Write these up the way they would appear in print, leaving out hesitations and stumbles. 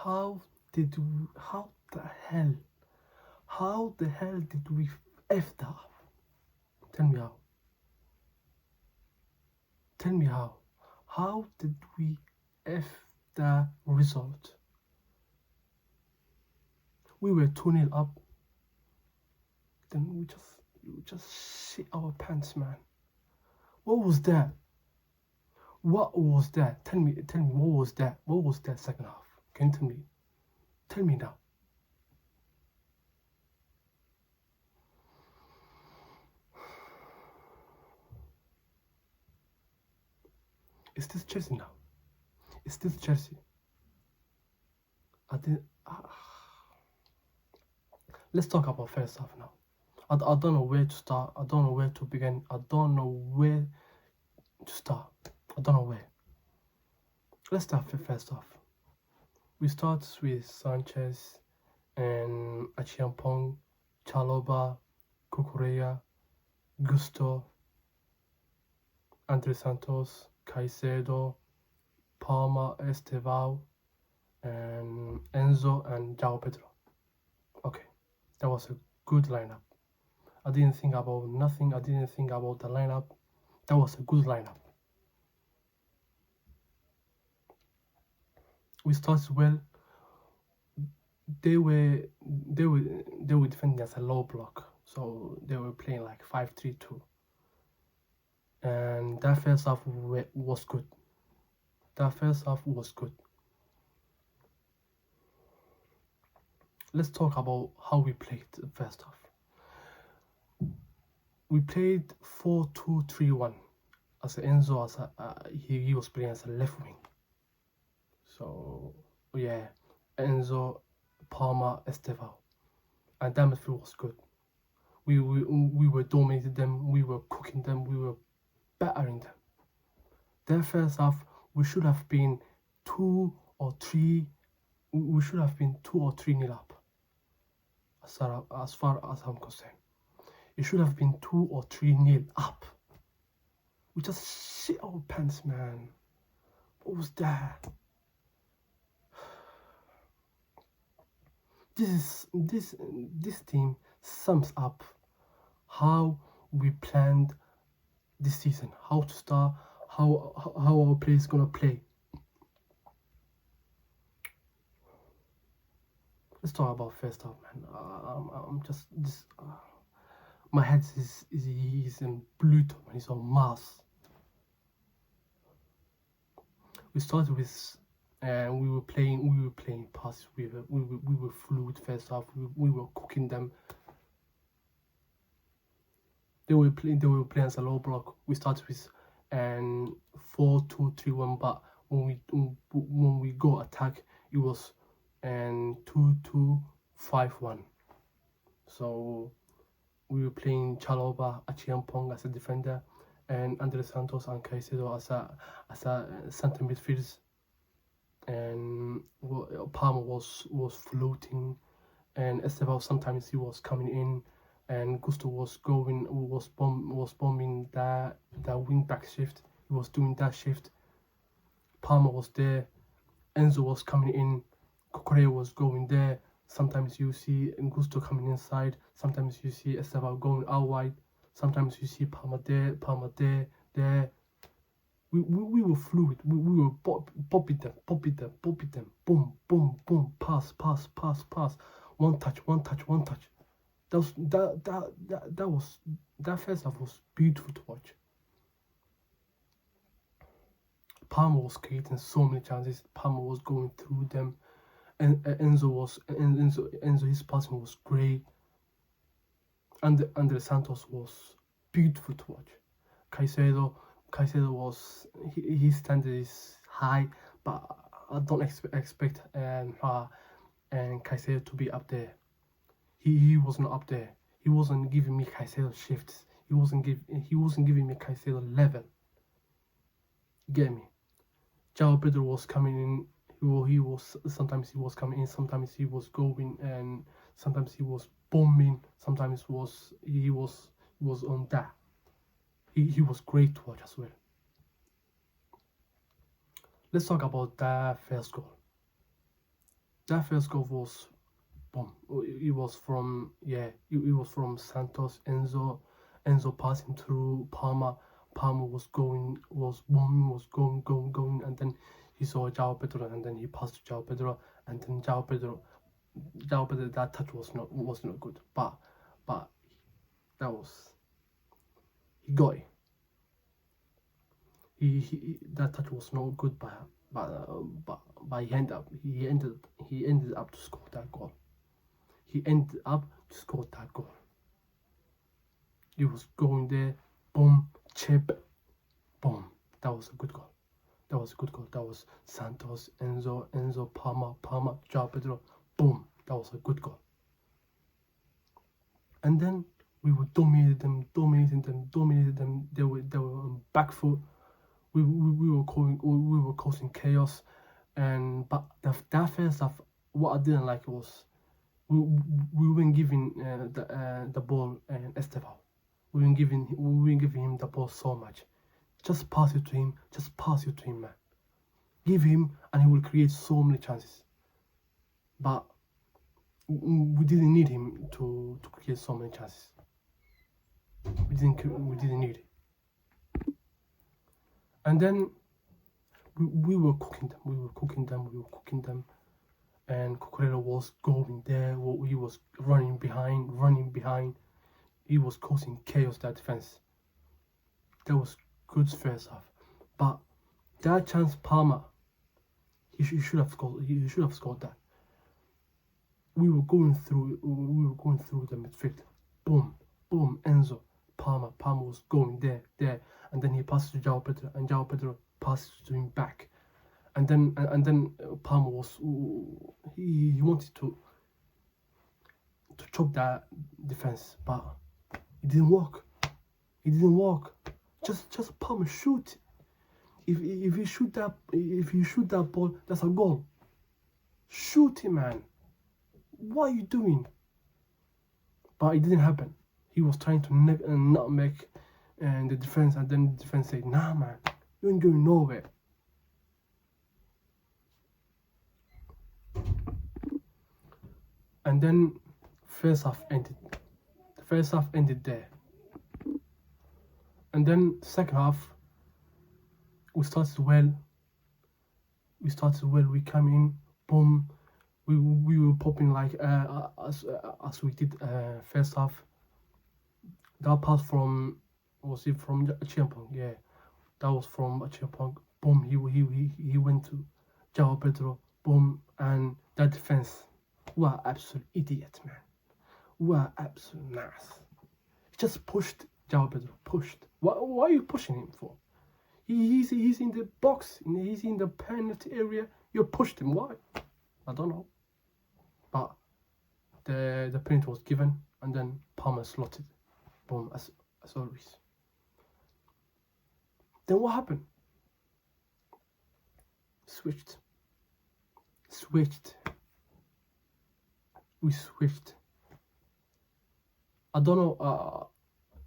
How the hell did we F that up? Tell me how. Tell me how. How did we F the result? We were 2-0 up. Then we just shit our pants, man. What was that? What was that? Tell me, what was that? What was that second half? Can you tell me? Tell me now. Is this Chelsea now? Is this Chelsea? Let's talk about first half now. I don't know where to start. I don't know where to begin. I don't know where to start. I don't know where. Let's start with first half. We start with Sanchez and Achiampong, Chaloba, Cucurella, Gusto, Andre Santos, Caicedo, Palma, Estevao, and Enzo and João Pedro. Okay, that was a good lineup. I didn't think about nothing. I didn't think about the lineup. That was a good lineup. We started well. They were defending as a low block, so they were playing like 5-3-2. And that first half was good. Let's talk about how we played the first half. We played 4-2-3-1. As Enzo, he was playing as a left wing. So yeah, Enzo, Palma, Estevao, and that midfield was good. We were dominating them. We were cooking them. We were battering them. Their first half, we should have been 2 or 3. We should have been 2 or 3-0 up. As far as I'm concerned, it should have been 2 or 3-0 up. We just shit our pants, man. What was that? This team sums up how we planned this season, how to start, how our players gonna play. Let's talk about first half, man. I'm just this. My head is in Pluto, man. He's on Mars. We started with, and we were playing passes. We were fluid first half. We were cooking them. They were playing as a low block. We started with 4-2-3-1, but when we go attack, it was 2-2-5-1. So we were playing Chaloba, Achiampong as a defender, and Andre Santos and Caicedo as a center midfield. And Palma was floating, and Estevao sometimes he was coming in, and Gusto was bombing that wing back shift. He was doing that shift. Palma was there, Enzo was coming in, Cucurella was going there. Sometimes you see Gusto coming inside. Sometimes you see Estevao going out wide. Sometimes you see Palma there. We were fluid. We were popping them. Boom, boom, boom. Pass. One touch. That first half was beautiful to watch. Palma was creating so many chances. Palma was going through them, and Enzo, his passing was great. And Andre Santos was beautiful to watch. Caicedo was his standard is high, but I don't expect Caicedo to be up there. He wasn't up there. He wasn't giving me Caicedo shifts. He wasn't giving me Caicedo level. Get me? João Pedro was coming in. Sometimes he was coming in. Sometimes he was going, and sometimes he was bombing. Sometimes he was on that. He was great to watch as well. Let's talk about that first goal. That first goal was boom. It was from it was from Santos. Enzo passing through Palmer. Palmer was going, was booming, was going, and then he saw João Pedro, and then he passed to João Pedro, and then João Pedro, that touch was not good, but that was, he got it. That touch was not good, but he ended up to score that goal. He ended up to score that goal. He was going there, boom, chip, boom. That was a good goal. That was a good goal. That was Santos, Enzo, Palmer, João Pedro, boom. That was a good goal. And then we were dominating them. They were on back foot. We were causing chaos, but that first half, what I didn't like was we weren't giving the ball and Estevao. We weren't giving him the ball so much. Just pass it to him. Just pass it to him, man. Give him, and he will create so many chances. But we didn't need him to create so many chances. We didn't need it. And then we were cooking them. And Cucurella was going there. He was running behind. He was causing chaos, that defense. That was good first half. But that chance, Palmer, he should have scored. He should have scored that. We were going through the midfield. Boom, Enzo, Palmer was going there, and then he passed to João Pedro, and João Pedro passed to him back, and then Palmer was he wanted to chop that defense, but it didn't work. Just Palmer shoot. If you shoot that ball, that's a goal. Shoot it, man. What are you doing? But it didn't happen. He was trying to nutmeg the defense, and then the defense said, "Nah, man, you ain't going nowhere." And then first half ended. The first half ended there. And then second half, we started well. We came in, boom. We were popping like as we did first half. That pass from, was it from Chiampong? Yeah, that was from Chiampong. Boom, he went to João Pedro. Boom, and that defense. What absolute idiot, man. What absolute nass. He just pushed João Pedro. Pushed. Why are you pushing him for? He's in the box. He's in the penalty area. You pushed him. Why? I don't know. But the penalty was given, and then Palmer slotted. Boom, as always. Then what happened? Switched. We switched. I don't know.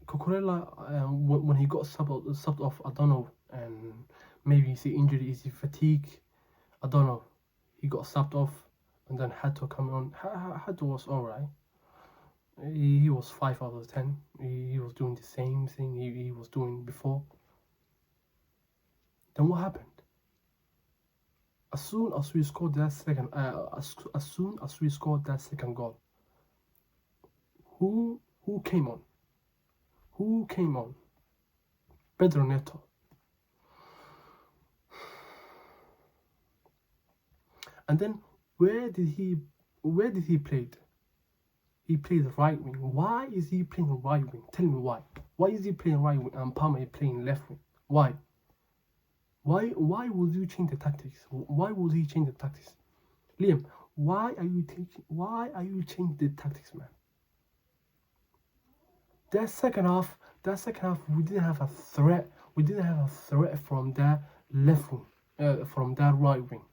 Cucurella, when he got subbed off, I don't know. And maybe is he injury? Is he fatigue? I don't know. He got subbed off, and then had to come on. Had to was alright. He was 5 out of 10. He was doing the same thing he was doing before. Then what happened? As soon as we scored that second, goal, who came on? Who came on? Pedro Neto. And then where did he play? He plays right wing. Why is he playing right wing? Tell me why. Why is he playing right wing and Palmer playing left wing? Why? Why would you change the tactics? Why would he change the tactics? Liam, why are you changing the tactics, man? That second half, we didn't have a threat. We didn't have a threat from that left wing, from that right wing.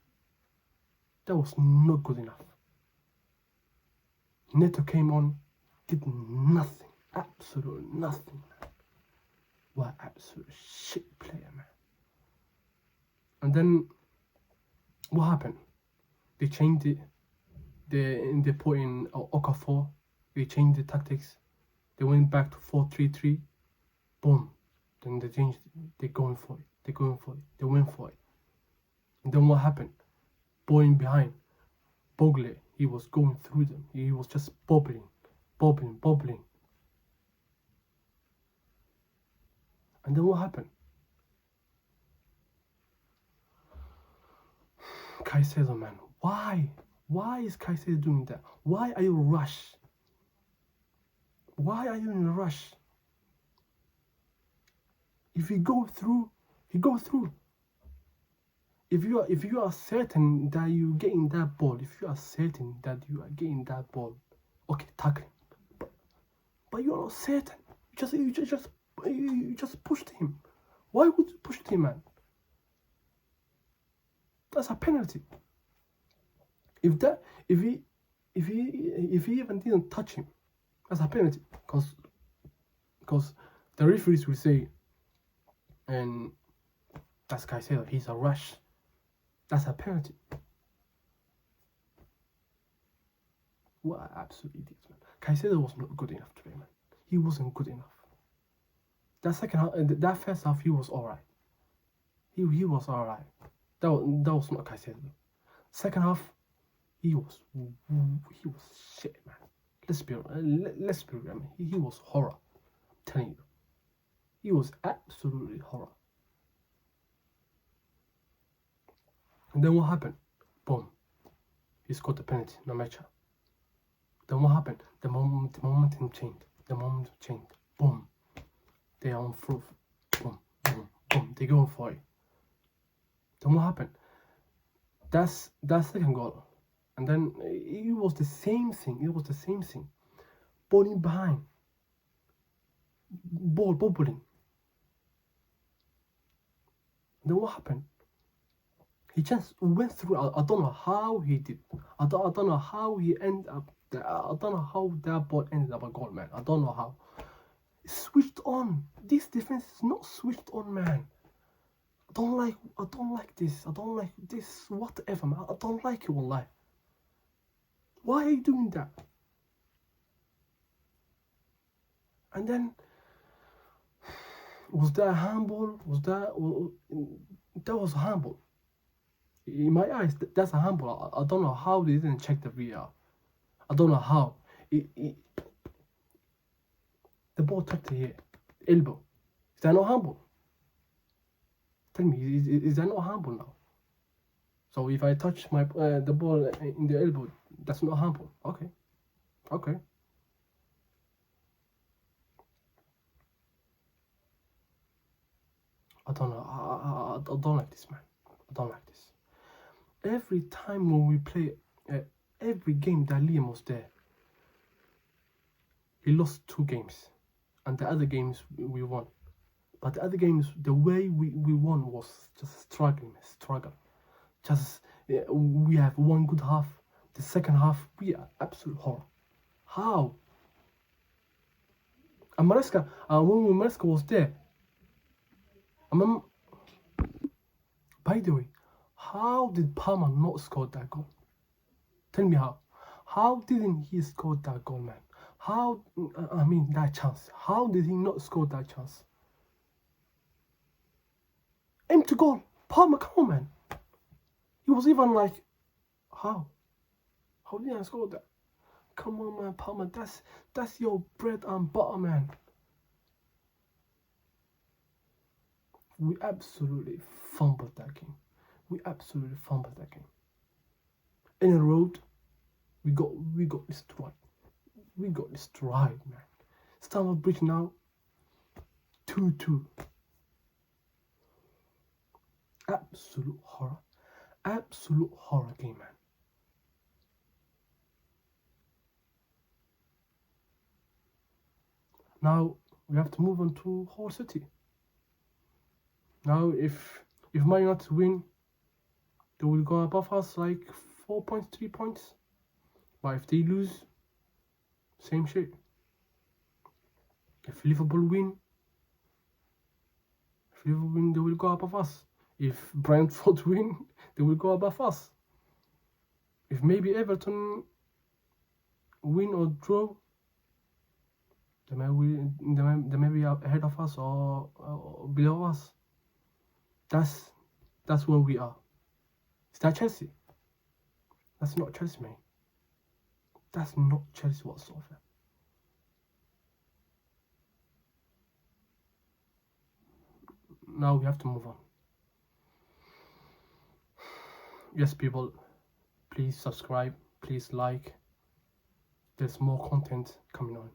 That was not good enough. Neto came on, did nothing, absolutely nothing, man. What absolute shit player, man. And then what happened? They changed it. they put in Okafor. They changed the tactics. They went back to 4-3-3. Boom. Then they changed. They're going for it. They're going for it. They went for it. And then what happened? Boying behind. Bogle, he was going through them. He was just bobbling. And then what happened? Caicedo, man. Why? Why is Caicedo doing that? Why are you rush? Why are you in a rush? If you go through, you go through. If you are certain that you're getting that ball, okay, tackle him. But you're not certain. You just pushed him. Why would you push him, man? That's a penalty. If he even didn't touch him, that's a penalty. Because the referees will say, and that's Caicedo, he's a rush. That's a penalty. What an absolute idiot, man. Caicedo was not good enough today, man. He wasn't good enough. That first half, he was alright. He was alright. That was not Caicedo. Second half, he was shit, man. Let's be real. I mean, he was horror. I'm telling you, he was absolutely horror. And then what happened? Boom. He scored the penalty, no matter. Then what happened? The momentum changed. Boom. They are on through. Boom. They're going for it. Then what happened? That's second goal. And then it was the same thing. Balling behind. Ball bobbling. Then what happened? He just went through. I don't know how he did. I don't know how he ended up there. I don't know how that ball ended up a goal, man. I don't know how. It's switched on. This defense is not switched on, man. I don't like this. I don't like this. Whatever, man. I don't like it, wallahi. Why are you doing that? And then, was that a handball? That was a handball. In my eyes, that's a handball. I don't know how they didn't check the VR. I don't know how. The ball touched the elbow. Is that not handball? Tell me, is that not handball now? So if I touch the ball in the elbow, that's not handball. Okay. I don't know. I don't like this, man. I don't like this. Every time when we play, every game that Liam was there, he lost 2 games. And the other games we won. But the other games, the way we won was just struggle. Just, we have one good half. The second half, we are absolute horror. How? And Maresca, when Maresca was there, by the way, how did Palmer not score that goal? Tell me how. How didn't he score that goal, man? That chance. How did he not score that chance? Empty goal. Palmer, come on, man. He was even like, how? How did I score that? Come on, man, Palmer. That's your bread and butter, man. We absolutely fumbled that game. In a road, we got destroyed. Man. Stamford Bridge now, 2-2. Absolute horror game, man. Now we have to move on to Hull City. Now, if Man United win, they will go above us like 4 points, 3 points. But if they lose, same shit. If Liverpool win, they will go above us. If Brentford win, they will go above us. If maybe Everton win or draw. They may be ahead of us or below us. That's where we are. Is that Chelsea? That's not Chelsea, mate. That's not Chelsea whatsoever. Now we have to move on. Yes, people, please subscribe, please like. There's more content coming on.